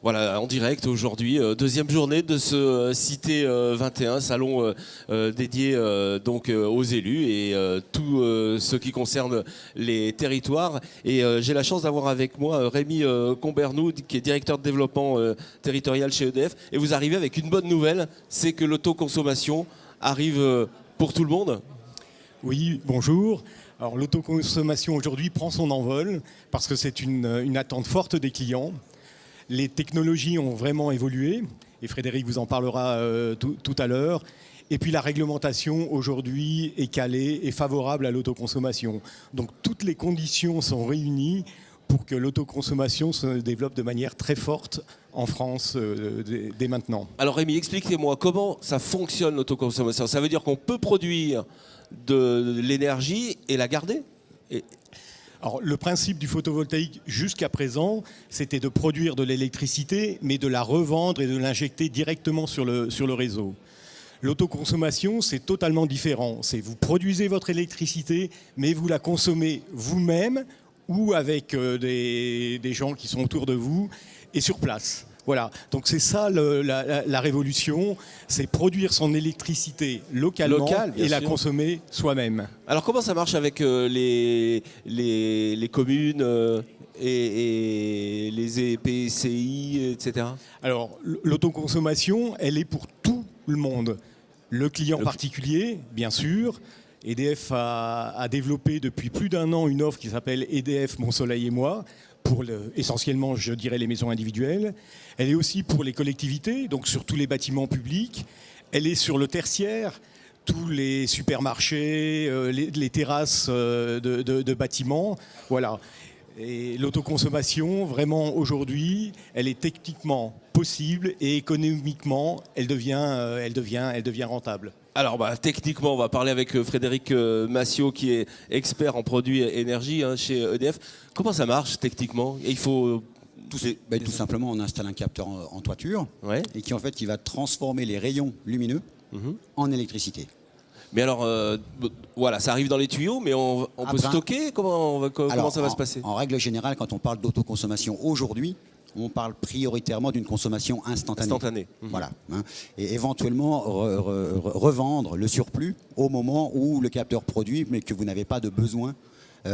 Voilà, en direct aujourd'hui, deuxième journée de ce Cité 21, salon dédié donc aux élus et tout ce qui concerne les territoires. Et j'ai la chance d'avoir avec moi Rémi Combernou, qui est directeur de développement territorial chez EDF. Et vous arrivez avec une bonne nouvelle, c'est que l'autoconsommation arrive pour tout le monde. Oui, bonjour. Alors l'autoconsommation aujourd'hui prend son envol parce que c'est une attente forte des clients. Les technologies ont vraiment évolué et Frédéric vous en parlera tout à l'heure. Et puis la réglementation aujourd'hui est calée et favorable à l'autoconsommation. Donc toutes les conditions sont réunies pour que l'autoconsommation se développe de manière très forte en France dès maintenant. Alors Rémi, expliquez-moi comment ça fonctionne l'autoconsommation. Ça veut dire qu'on peut produire de l'énergie et la garder ? Alors, le principe du photovoltaïque jusqu'à présent, c'était de produire de l'électricité, mais de la revendre et de l'injecter directement sur le réseau. L'autoconsommation, c'est totalement différent. C'est vous produisez votre électricité, mais vous la consommez vous-même ou avec des gens qui sont autour de vous et sur place. Voilà, donc c'est ça la révolution, c'est produire son électricité localement et la consommer soi-même. Alors comment ça marche avec les communes et les EPCI, etc. Alors l'autoconsommation, elle est pour tout le monde. Le client particulier, bien sûr. EDF a développé depuis plus d'un an une offre qui s'appelle EDF Mon Soleil et Moi, pour essentiellement, je dirais, les maisons individuelles. Elle est aussi pour les collectivités, donc sur tous les bâtiments publics. Elle est sur le tertiaire, tous les supermarchés, les terrasses de bâtiments. Voilà. Et l'autoconsommation, vraiment, aujourd'hui, elle est techniquement possible et économiquement, elle devient rentable. Alors techniquement, on va parler avec Frédéric Massiot, qui est expert en produits énergie chez EDF. Comment ça marche techniquement ? Et il faut tout simplement, on installe un capteur en toiture et qui va transformer les rayons lumineux en électricité. Mais alors, voilà, ça arrive dans les tuyaux, mais on peut stocker ? Comment ça va se passer ? En règle générale, quand on parle d'autoconsommation aujourd'hui, on parle prioritairement d'une consommation instantanée. Voilà. Et éventuellement revendre le surplus au moment où le capteur produit, mais que vous n'avez pas de besoin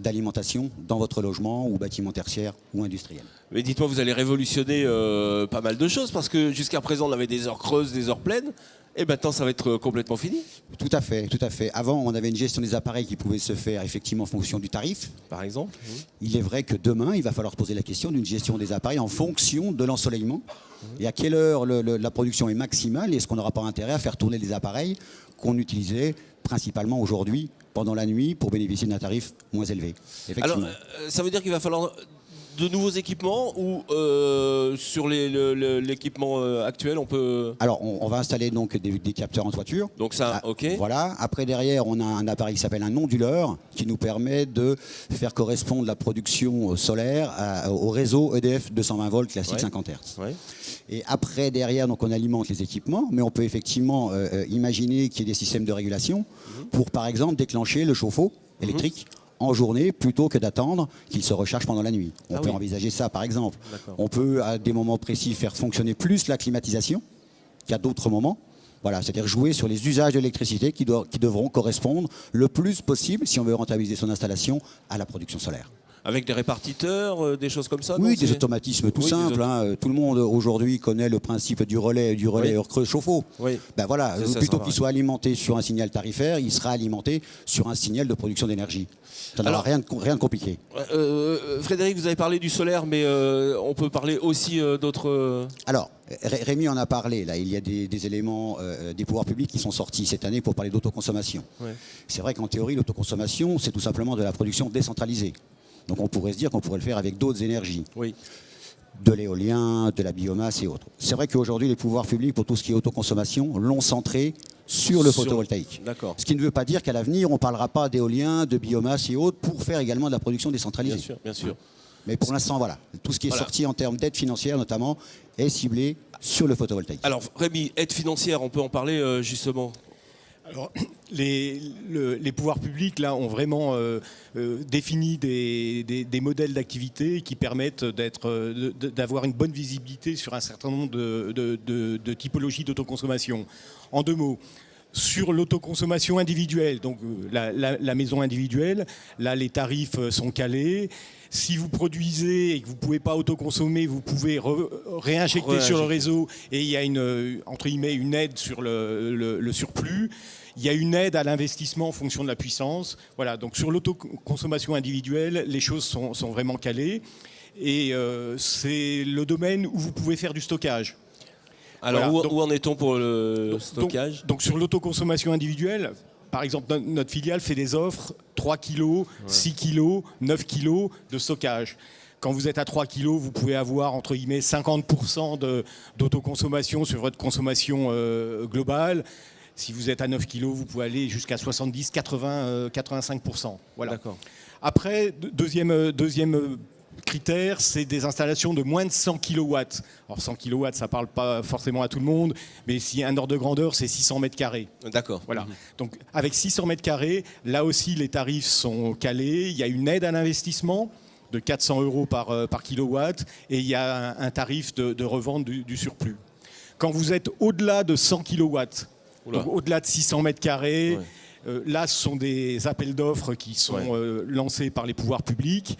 d'alimentation dans votre logement ou bâtiment tertiaire ou industriel. Mais dites-moi, vous allez révolutionner pas mal de choses, parce que jusqu'à présent, on avait des heures creuses, des heures pleines. Et maintenant, ça va être complètement fini ? Tout à fait, tout à fait. Avant, on avait une gestion des appareils qui pouvait se faire effectivement en fonction du tarif. Par exemple ? Il est vrai que demain, il va falloir se poser la question d'une gestion des appareils en fonction de l'ensoleillement. Et à quelle heure la production est maximale, et est-ce qu'on n'aura pas intérêt à faire tourner des appareils qu'on utilisait principalement aujourd'hui pendant la nuit pour bénéficier d'un tarif moins élevé. Alors, ça veut dire qu'il va falloir de nouveaux équipements ou sur l'équipement actuel, on peut... Alors, on va installer donc des capteurs en toiture. Donc ça, ok. Voilà. Après, derrière, on a un appareil qui s'appelle un onduleur qui nous permet de faire correspondre la production solaire au réseau EDF 220 volts classique 50 Hz. Et après, derrière, donc, on alimente les équipements, mais on peut effectivement imaginer qu'il y ait des systèmes de régulation pour, par exemple, déclencher le chauffe-eau électrique en journée plutôt que d'attendre qu'il se recharge pendant la nuit. On peut envisager ça par exemple. On peut à des moments précis faire fonctionner plus la climatisation qu'à d'autres moments. Voilà, c'est-à-dire jouer sur les usages de l'électricité qui devront correspondre le plus possible, si on veut rentabiliser son installation, à la production solaire. Avec des répartiteurs, des choses comme ça ? Oui, des automatismes tout simples. Tout le monde aujourd'hui connaît le principe du relais heure creuse chauffe-eau. Ben voilà, plutôt qu'il soit alimenté sur un signal tarifaire, il sera alimenté sur un signal de production d'énergie. Ça n'aura rien de compliqué. Frédéric, vous avez parlé du solaire, mais on peut parler aussi d'autres... Alors, Rémi en a parlé. Là, il y a des éléments des pouvoirs publics qui sont sortis cette année pour parler d'autoconsommation. C'est vrai qu'en théorie, l'autoconsommation, c'est tout simplement de la production décentralisée. Donc on pourrait se dire qu'on pourrait le faire avec d'autres énergies. De l'éolien, de la biomasse et autres. C'est vrai qu'aujourd'hui, les pouvoirs publics, pour tout ce qui est autoconsommation, l'ont centré sur le photovoltaïque. Ce qui ne veut pas dire qu'à l'avenir, on ne parlera pas d'éolien, de biomasse et autres pour faire également de la production décentralisée. Bien sûr, bien sûr. Mais pour l'instant, voilà. Tout ce qui est sorti en termes d'aide financière, notamment, est ciblé sur le photovoltaïque. Alors, Rémi, aide financière, on peut en parler justement ? Alors, les pouvoirs publics là, ont vraiment défini des modèles d'activité qui permettent d'avoir une bonne visibilité sur un certain nombre de typologies d'autoconsommation. En 2 mots, sur l'autoconsommation individuelle, donc la maison individuelle, là les tarifs sont calés. Si vous produisez et que vous ne pouvez pas autoconsommer, vous pouvez réinjecter sur le réseau et il y a entre guillemets, une aide sur le surplus. Il y a une aide à l'investissement en fonction de la puissance. Voilà, donc sur l'autoconsommation individuelle, les choses sont vraiment calées. Et c'est le domaine où vous pouvez faire du stockage. Alors, voilà, où en est-on pour le stockage ? Donc sur l'autoconsommation individuelle, par exemple, notre filiale fait des offres 3 kg, 6 kg, 9 kg de stockage. Quand vous êtes à 3 kg, vous pouvez avoir entre guillemets 50% d'autoconsommation sur votre consommation globale. Si vous êtes à 9 kg, vous pouvez aller jusqu'à 70, 80, 85%. Voilà. D'accord. Après, deuxième critère, c'est des installations de moins de 100 kW. Alors 100 kW, ça ne parle pas forcément à tout le monde, mais si un ordre de grandeur, c'est 600 mètres carrés. D'accord. Voilà. Donc avec 600 mètres carrés, là aussi les tarifs sont calés. Il y a une aide à l'investissement de 400 € par kilowatt et il y a un tarif de revente du surplus. Quand vous êtes au-delà de 100 kW, donc au-delà de 600 mètres carrés, là ce sont des appels d'offres qui sont lancés par les pouvoirs publics.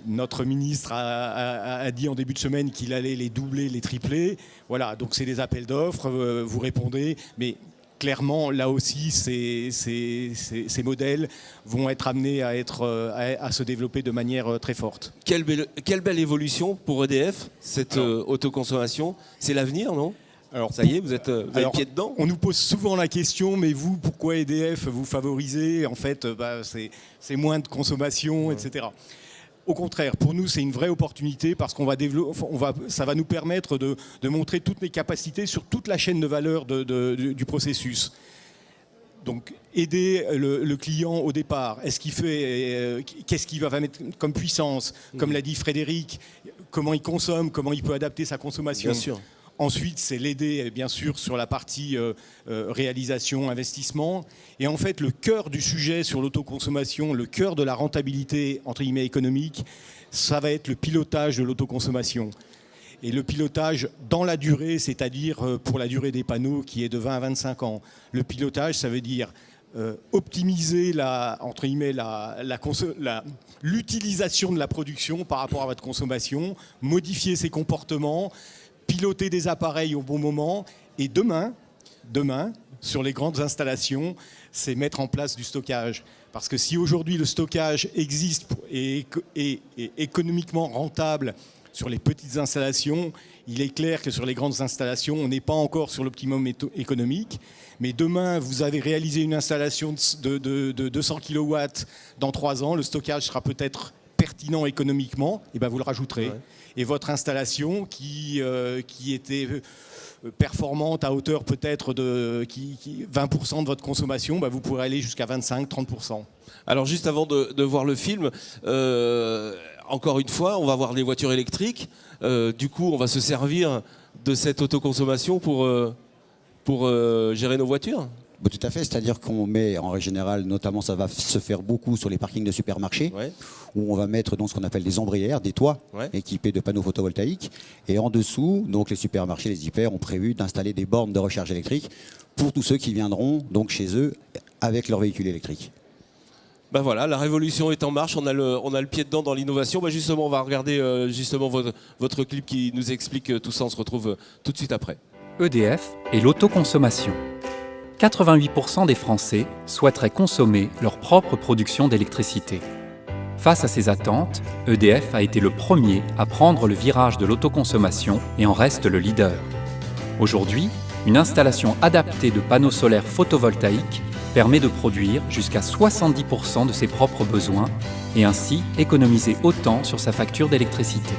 Notre ministre a dit en début de semaine qu'il allait les doubler, les tripler. Voilà, donc c'est des appels d'offres, vous répondez, mais clairement, là aussi, ces modèles vont être amenés à se développer de manière très forte. Quelle belle évolution pour EDF, cette autoconsommation. C'est l'avenir, non ? Alors, ça y est, vous avez le pied dedans ? On nous pose souvent la question, mais vous, pourquoi EDF vous favorisez ? En fait, c'est moins de consommation, etc. Au contraire, pour nous, c'est une vraie opportunité parce qu'on va ça va nous permettre de montrer toutes les capacités sur toute la chaîne de valeur du processus. Donc, aider le client au départ. Qu'est-ce qu'il va mettre comme puissance ? Comme l'a dit Frédéric, comment il consomme, comment il peut adapter sa consommation. Bien sûr. Ensuite, c'est l'aider, bien sûr, sur la partie réalisation, investissement. Et en fait, le cœur du sujet sur l'autoconsommation, le cœur de la rentabilité, entre guillemets, économique, ça va être le pilotage de l'autoconsommation. Et le pilotage dans la durée, c'est-à-dire pour la durée des panneaux qui est de 20 à 25 ans. Le pilotage, ça veut dire optimiser entre guillemets, l'utilisation de la production par rapport à votre consommation, modifier ses comportements, piloter des appareils au bon moment et demain, sur les grandes installations, c'est mettre en place du stockage. Parce que si aujourd'hui le stockage existe et est économiquement rentable sur les petites installations, il est clair que sur les grandes installations, on n'est pas encore sur l'optimum économique. Mais demain, vous avez réalisé une installation de 200 kW dans 3 ans, le stockage sera peut-être pertinent économiquement, et ben vous le rajouterez. Ouais. Et votre installation qui était performante à hauteur peut-être de 20% de votre consommation, ben vous pourrez aller jusqu'à 25-30%. Alors juste avant de voir le film, encore une fois, on va voir les voitures électriques. Du coup, on va se servir de cette autoconsommation pour gérer nos voitures ? Tout à fait, c'est-à-dire qu'on met en règle générale, notamment ça va se faire beaucoup sur les parkings de supermarchés, où on va mettre donc ce qu'on appelle des ombrières, des toits équipés de panneaux photovoltaïques. Et en dessous, donc les supermarchés, les hyper ont prévu d'installer des bornes de recharge électrique pour tous ceux qui viendront donc chez eux avec leur véhicule électrique. Ben voilà, la révolution est en marche, on a le pied dedans dans l'innovation. Ben justement, on va regarder justement votre clip qui nous explique tout ça, on se retrouve tout de suite après. EDF et l'autoconsommation. 88% des Français souhaiteraient consommer leur propre production d'électricité. Face à ces attentes, EDF a été le premier à prendre le virage de l'autoconsommation et en reste le leader. Aujourd'hui, une installation adaptée de panneaux solaires photovoltaïques permet de produire jusqu'à 70% de ses propres besoins et ainsi économiser autant sur sa facture d'électricité.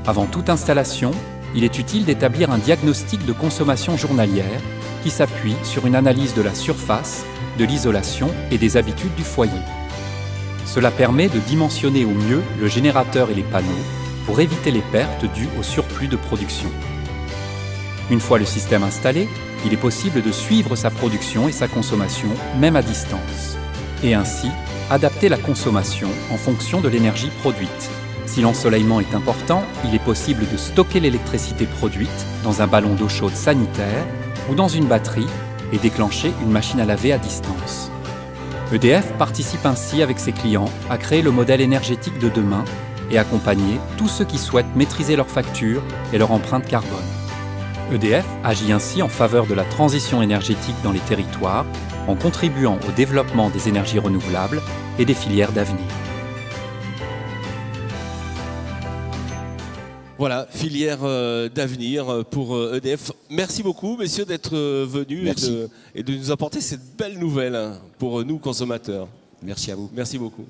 Avant toute installation, il est utile d'établir un diagnostic de consommation journalière qui s'appuie sur une analyse de la surface, de l'isolation et des habitudes du foyer. Cela permet de dimensionner au mieux le générateur et les panneaux pour éviter les pertes dues au surplus de production. Une fois le système installé, il est possible de suivre sa production et sa consommation, même à distance. Et ainsi, adapter la consommation en fonction de l'énergie produite. Si l'ensoleillement est important, il est possible de stocker l'électricité produite dans un ballon d'eau chaude sanitaire ou dans une batterie et déclencher une machine à laver à distance. EDF participe ainsi avec ses clients à créer le modèle énergétique de demain et accompagner tous ceux qui souhaitent maîtriser leurs factures et leur empreinte carbone. EDF agit ainsi en faveur de la transition énergétique dans les territoires en contribuant au développement des énergies renouvelables et des filières d'avenir. Voilà, filière d'avenir pour EDF. Merci beaucoup, messieurs, d'être venus et de nous apporter cette belle nouvelle pour nous, consommateurs. Merci à vous. Merci beaucoup.